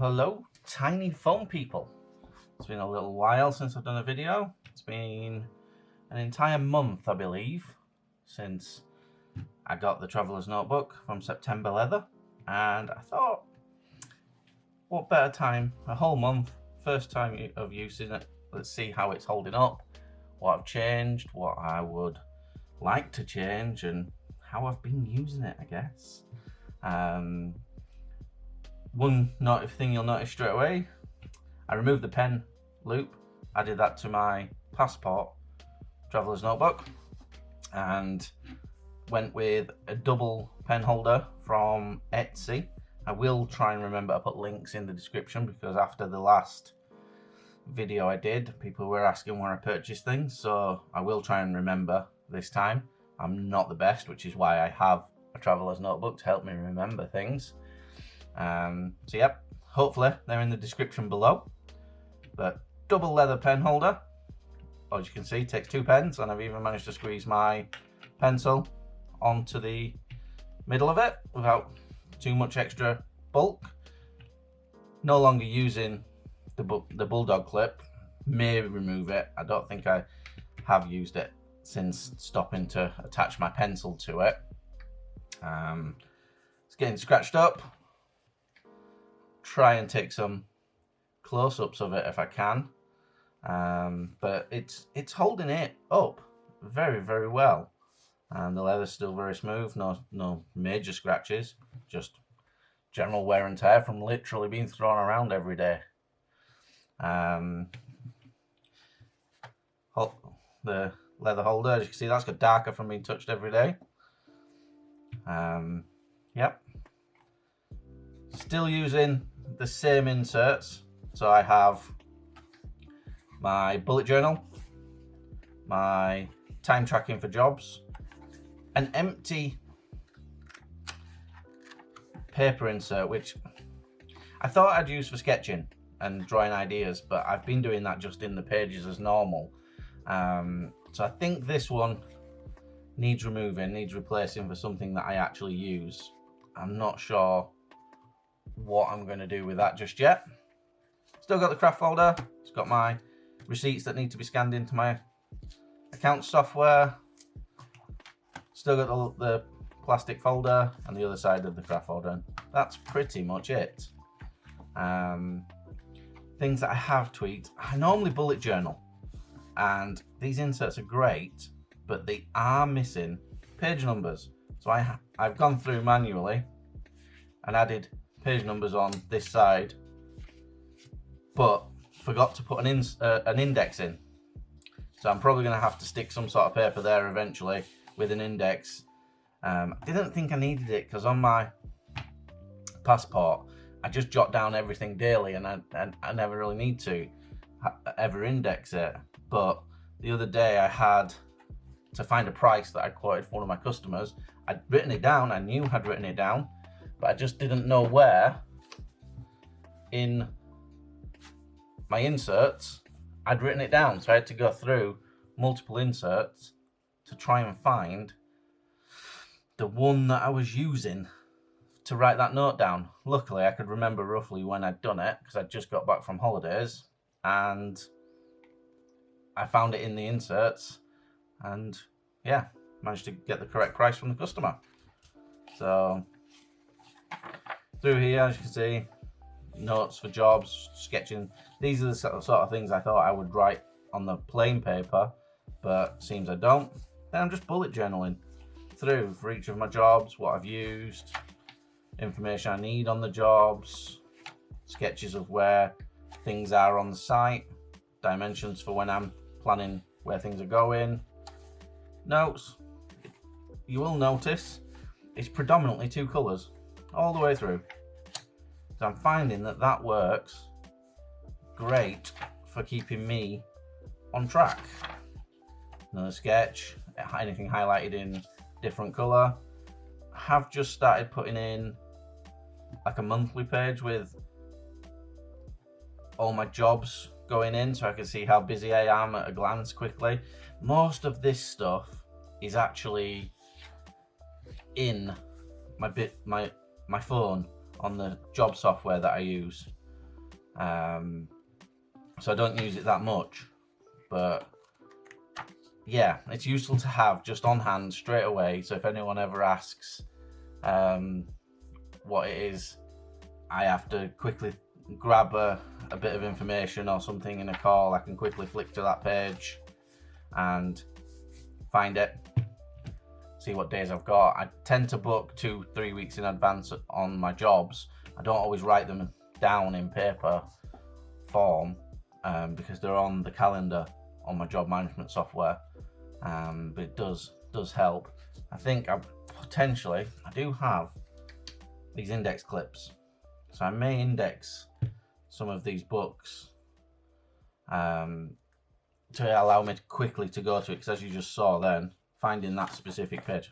Hello, tiny phone people. It's been a little while since I've done a video. It's been an entire month, I believe, since I got the Traveller's Notebook from September Leather, and I thought, what better time, a whole month, first time of using it. Let's see how it's holding up, what I've changed, what I would like to change, and how I've been using it, I guess. One thing you'll notice straight away, I removed the pen loop, added that to my Passport Traveller's Notebook, and went with a double pen holder from Etsy. I will try and remember to put links in the description, because after the last video I did, people were asking where I purchased things, so I will try and remember this time. I'm not the best, which is why I have a Traveller's Notebook to help me remember things. So yep, hopefully they're in the description below. But double leather pen holder, as you can see, takes 2 pens, and I've even managed to squeeze my pencil onto the middle of it without too much extra bulk. No longer using the bulldog clip, may remove it. I don't think I have used it since stopping to attach my pencil to it. It's getting scratched up. Try and take some close-ups of it if I can, but it's holding it up very, very well, and the leather's still very smooth. No major scratches, just general wear and tear from literally being thrown around every day. The leather holder, as you can see, that's got darker from being touched every day. Yep, still using the same inserts. So I have my bullet journal, my time tracking for jobs, an empty paper insert, which I thought I'd use for sketching and drawing ideas, but I've been doing that just in the pages as normal. So I think this one needs removing, needs replacing for something that I actually use. I'm not sure what I'm going to do with that just yet. Still got the craft folder. It's got my receipts that need to be scanned into my account software. Still got the plastic folder and the other side of the craft folder. That's pretty much it. Things that I have tweaked. I normally bullet journal, and these inserts are great, but they are missing page numbers. So I've gone through manually and added page numbers on this side, but forgot to put an index in. So I'm probably going to have to stick some sort of paper there eventually with an index. I didn't think I needed it, because on my Passport I just jot down everything daily, and I never really need to ever index it. But the other day I had to find a price that I quoted for one of my customers. I'd written it down, I knew I'd written it down, but I just didn't know where in my inserts I'd written it down. So I had to go through multiple inserts to try and find the one that I was using to write that note down. Luckily I could remember roughly when I'd done it, because I'd just got back from holidays, and I found it in the inserts, and yeah, managed to get the correct price from the customer. So through here, as you can see, notes for jobs, sketching. These are the sort of things I thought I would write on the plain paper, but seems I don't. Then I'm just bullet journaling through for each of my jobs, what I've used, information I need on the jobs, sketches of where things are on the site, dimensions for when I'm planning where things are going, notes. You will notice it's predominantly 2 colours all the way through. So I'm finding that works great for keeping me on track. Another sketch, anything highlighted in different colour. I have just started putting in like a monthly page with all my jobs going in, so I can see how busy I am at a glance quickly. Most of this stuff is actually in my phone on the job software that I use. So I don't use it that much, but yeah, it's useful to have just on hand straight away. So if anyone ever asks what it is, I have to quickly grab a bit of information or something in a call, I can quickly flick to that page and find it, see what days I've got. I tend to book 2-3 weeks in advance on my jobs. I don't always write them down in paper form because they're on the calendar on my job management software, but it does help. I think I do have these index clips, so I may index some of these books to allow me quickly to go to it, because as you just saw then, finding that specific page,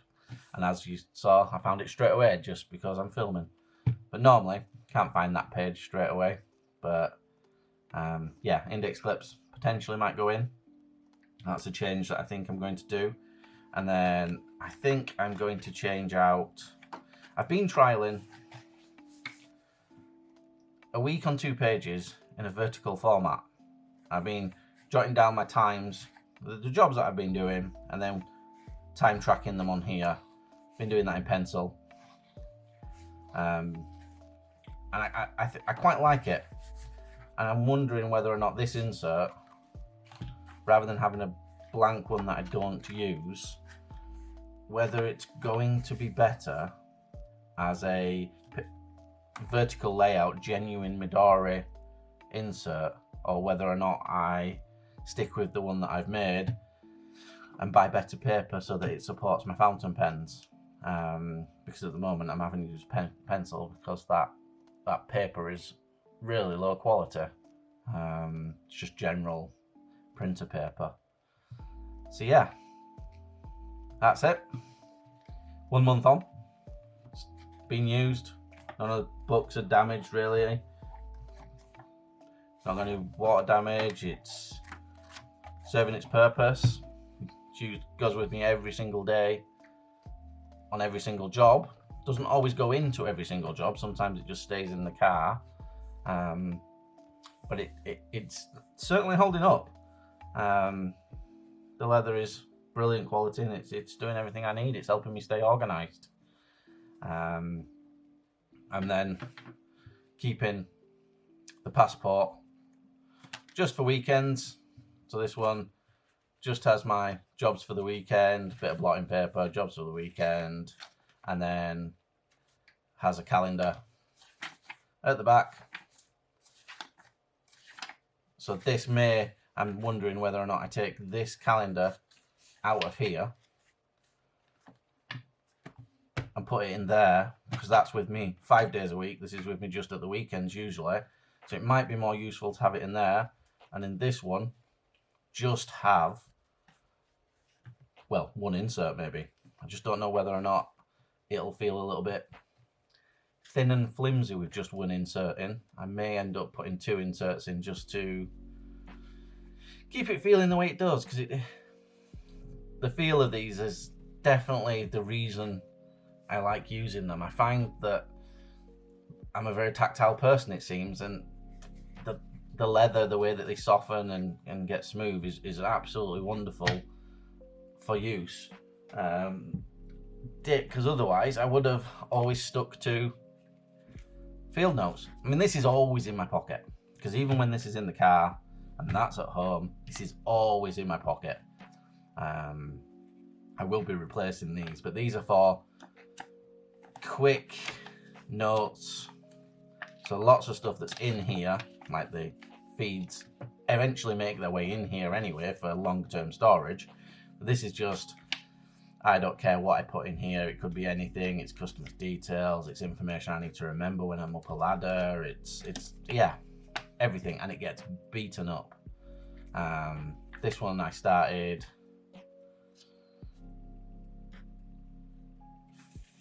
and as you saw, I found it straight away just because I'm filming. But normally can't find that page straight away. But yeah, index clips potentially might go in. That's a change that I think I'm going to do. And then I think I'm going to change out, I've been trialing a week on 2 pages in a vertical format. I've been jotting down my times, the jobs that I've been doing, and then time tracking them on here. Been doing that in pencil. And I quite like it. And I'm wondering whether or not this insert, rather than having a blank one that I don't use, whether it's going to be better as a vertical layout, genuine Midori insert, or whether or not I stick with the one that I've made and buy better paper so that it supports my fountain pens. Because at the moment I'm having to use pencil because that paper is really low quality. It's just general printer paper. So yeah, that's it. 1 month on, it's been used. None of the books are damaged really. It's not going to water damage. It's serving its purpose. It goes with me every single day on every single job. Doesn't always go into every single job. Sometimes it just stays in the car. But it's certainly holding up. The leather is brilliant quality, and it's doing everything I need. It's helping me stay organised. And then keeping the passport just for weekends. So this one just has my jobs for the weekend, bit of blotting paper, jobs for the weekend, and then has a calendar at the back. So this I'm wondering whether or not I take this calendar out of here and put it in there, because that's with me 5 days a week. This is with me just at the weekends usually. So it might be more useful to have it in there, and in this one, just have, well, one insert maybe. I just don't know whether or not it'll feel a little bit thin and flimsy with just one insert in. I may end up putting 2 inserts in just to keep it feeling the way it does, because the feel of these is definitely the reason I like using them. I find that I'm a very tactile person, it seems, and the leather, the way that they soften and get smooth is absolutely wonderful for use. Because otherwise I would have always stuck to field notes. I mean, this is always in my pocket, because even when this is in the car and that's at home, this is always in my pocket. I will be replacing these, but these are for quick notes. So lots of stuff that's in here, like the feeds, eventually make their way in here anyway for long-term storage. But this is just, I don't care what I put in here. It could be anything. It's customers' details. It's information I need to remember when I'm up a ladder. It's yeah, everything, and it gets beaten up. This one I started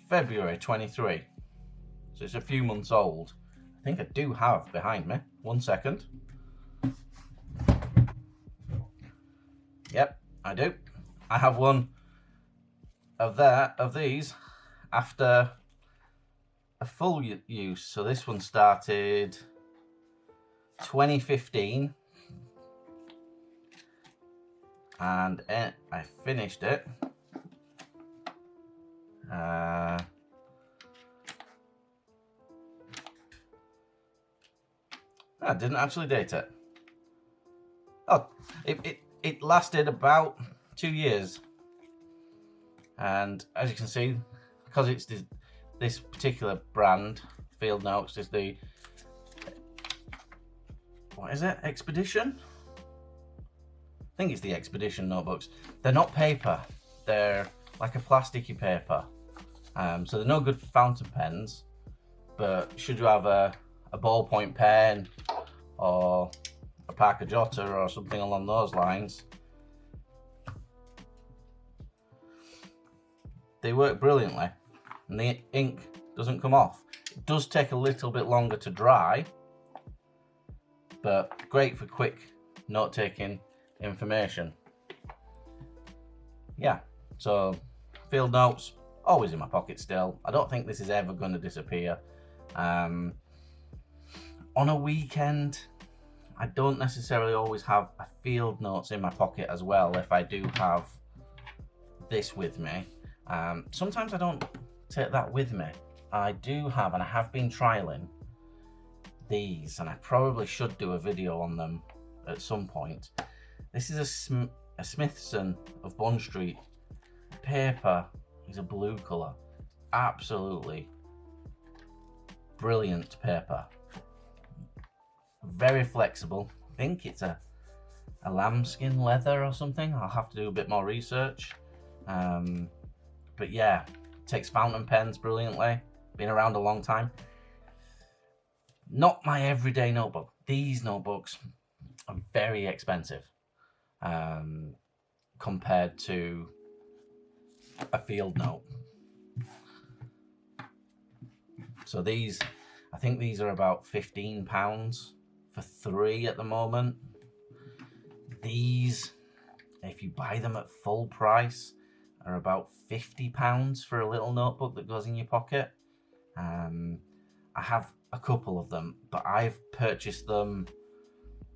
February 23, so it's a few months old. I think I do have behind me. 1 second. Yep, I do. I have one of these after a full use. So this one started 2015, and I finished it. I didn't actually date it. Oh, it lasted about 2 years. And as you can see, because it's this particular brand, Field Notes, is the, what is it, Expedition? I think it's the Expedition notebooks. They're not paper, they're like a plasticky paper. So they're no good for fountain pens, but should you have a ballpoint pen or a Parker Jotter or something along those lines, they work brilliantly, and the ink doesn't come off. It does take a little bit longer to dry, but great for quick note-taking information. Yeah, so Field Notes, always in my pocket still. I don't think this is ever going to disappear. On a weekend, I don't necessarily always have a Field Notes in my pocket as well if I do have this with me. Sometimes I don't take that with me. I do have, and I have been trialing these, and I probably should do a video on them at some point. This is a Smithson of Bond Street. Paper is a blue colour. Absolutely brilliant paper. Very flexible. I think it's a lambskin leather or something. I'll have to do a bit more research. But yeah, takes fountain pens brilliantly. Been around a long time. Not my everyday notebook. These notebooks are very expensive compared to a Field Note. So these, I think these are about £15 for 3 at the moment. These, if you buy them at full price, are about £50 for a little notebook that goes in your pocket. I have a couple of them, but I've purchased them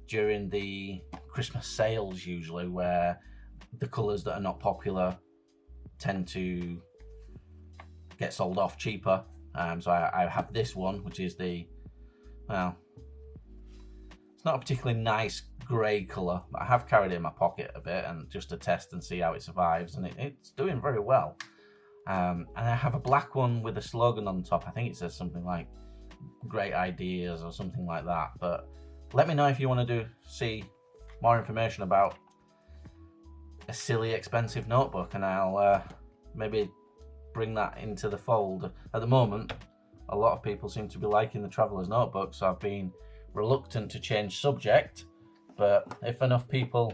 during the Christmas sales usually, where the colours that are not popular tend to get sold off cheaper. So I have this one, which is the, well, it's not a particularly nice grey colour, but I have carried it in my pocket a bit and just to test and see how it survives, and it's doing very well. And I have a black one with a slogan on the top. I think it says something like great ideas or something like that, but let me know if you want to see more information about a silly expensive notebook, and I'll maybe bring that into the fold. At the moment, a lot of people seem to be liking the Traveller's Notebook, so I've been reluctant to change subject, but if enough people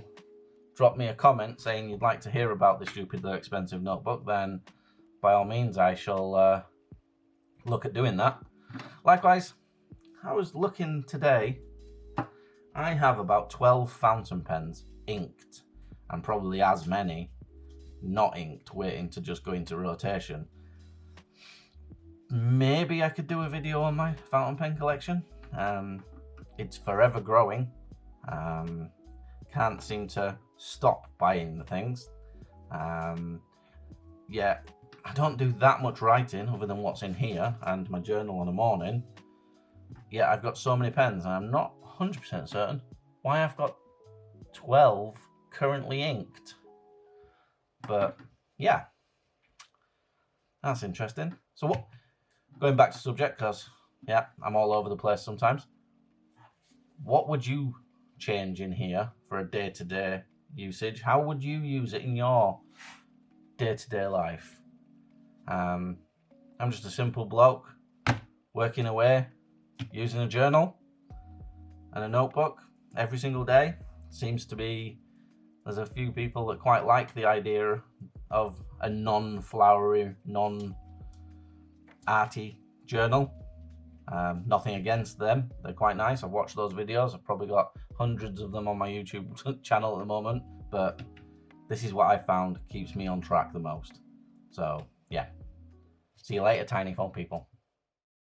drop me a comment saying you'd like to hear about the stupidly expensive notebook, then by all means I shall look at doing that. Likewise, I was looking today, I have about 12 fountain pens inked, and probably as many not inked, waiting to just go into rotation. Maybe I could do a video on my fountain pen collection. It's forever growing. Can't seem to stop buying the things. Yeah, I don't do that much writing other than what's in here and my journal in the morning. Yeah, I've got so many pens, and I'm not 100% certain why I've got 12 currently inked. But yeah, that's interesting. So what, going back to subject, because yeah, I'm all over the place sometimes. What would you change in here for a day-to-day usage? How would you use it in your day-to-day life? I'm just a simple bloke working away, using a journal and a notebook every single day. Seems to be, there's a few people that quite like the idea of a non-flowery, non-arty journal. Nothing against them, they're quite nice. I've watched those videos. I've probably got hundreds of them on my YouTube channel at the moment, but this is what I found keeps me on track the most. So yeah, see you later, tiny phone people.